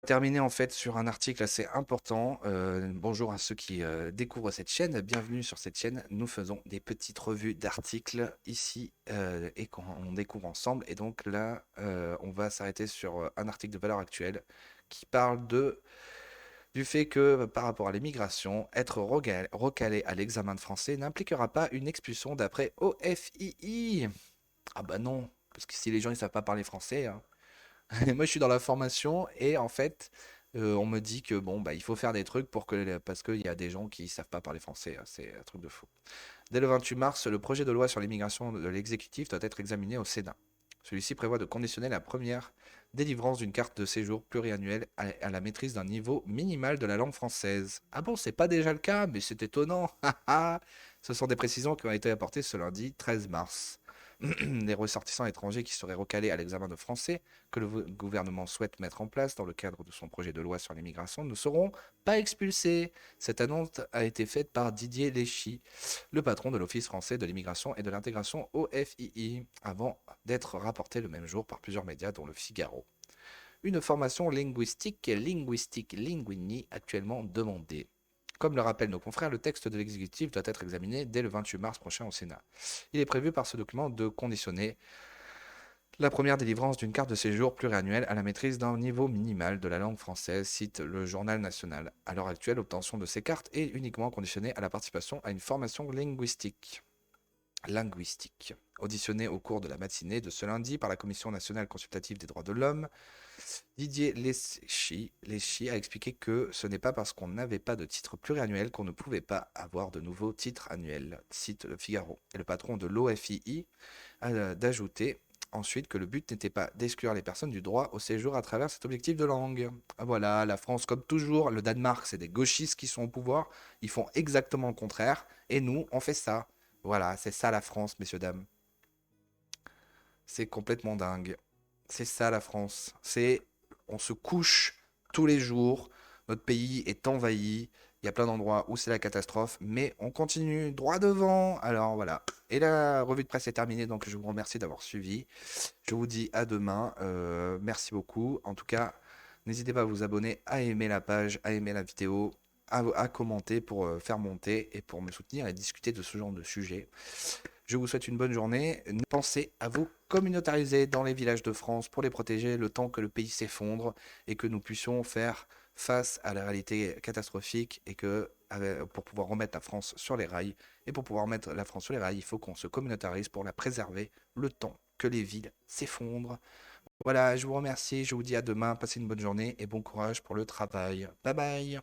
terminer en fait sur un article assez important. Bonjour à ceux qui découvrent cette chaîne, bienvenue sur cette chaîne. Nous faisons des petites revues d'articles ici et qu'on on découvre ensemble. Et donc là, on va s'arrêter sur un article de valeur actuelle qui parle du fait que par rapport à l'immigration, être recalé à l'examen de français n'impliquera pas une expulsion d'après OFII. Ah bah non, parce que si les gens ne savent pas parler français, hein. Moi, je suis dans la formation et en fait, on me dit que bon, bah, il faut faire des trucs parce qu'il y a des gens qui savent pas parler français, hein. C'est un truc de fou. Dès le 28 mars, le projet de loi sur l'immigration de l'exécutif doit être examiné au Sénat. Celui-ci prévoit de conditionner la première délivrance d'une carte de séjour pluriannuelle à la maîtrise d'un niveau minimal de la langue française. Ah bon, c'est pas déjà le cas, mais c'est étonnant. Ce sont des précisions qui ont été apportées ce lundi 13 mars. Les ressortissants étrangers qui seraient recalés à l'examen de français que le gouvernement souhaite mettre en place dans le cadre de son projet de loi sur l'immigration ne seront pas expulsés. Cette annonce a été faite par Didier Léchy, le patron de l'Office français de l'immigration et de l'intégration OFII, avant d'être rapporté le même jour par plusieurs médias dont Le Figaro. Une formation linguini actuellement demandée. Comme le rappellent nos confrères, le texte de l'exécutif doit être examiné dès le 28 mars prochain au Sénat. Il est prévu par ce document de conditionner la première délivrance d'une carte de séjour pluriannuelle à la maîtrise d'un niveau minimal de la langue française, cite le journal national. À l'heure actuelle, l'obtention de ces cartes est uniquement conditionnée à la participation à une formation linguistique. Auditionné au cours de la matinée de ce lundi par la Commission nationale consultative des droits de l'homme, Didier Léchy a expliqué que ce n'est pas parce qu'on n'avait pas de titre pluriannuel qu'on ne pouvait pas avoir de nouveaux titres annuels, cite le Figaro. Et le patron de l'OFII a d'ajouter ensuite que le but n'était pas d'exclure les personnes du droit au séjour à travers cet objectif de langue. Voilà, la France, comme toujours, le Danemark, c'est des gauchistes qui sont au pouvoir, ils font exactement le contraire, et nous, on fait ça. Voilà, c'est ça la France, messieurs, dames. C'est complètement dingue. C'est ça la France. On se couche tous les jours. Notre pays est envahi. Il y a plein d'endroits où c'est la catastrophe, mais on continue droit devant. Alors voilà. Et la revue de presse est terminée, donc je vous remercie d'avoir suivi. Je vous dis à demain. Merci beaucoup. En tout cas, n'hésitez pas à vous abonner, à aimer la page, à aimer la vidéo, à commenter pour faire monter et pour me soutenir et discuter de ce genre de sujet. Je vous souhaite une bonne journée. Pensez à vous communautariser dans les villages de France pour les protéger le temps que le pays s'effondre et que nous puissions faire face à la réalité catastrophique et que pour pouvoir remettre la France sur les rails et pour pouvoir mettre la France sur les rails, il faut qu'on se communautarise pour la préserver le temps que les villes s'effondrent. Voilà, je vous remercie, je vous dis à demain, passez une bonne journée et bon courage pour le travail. Bye bye.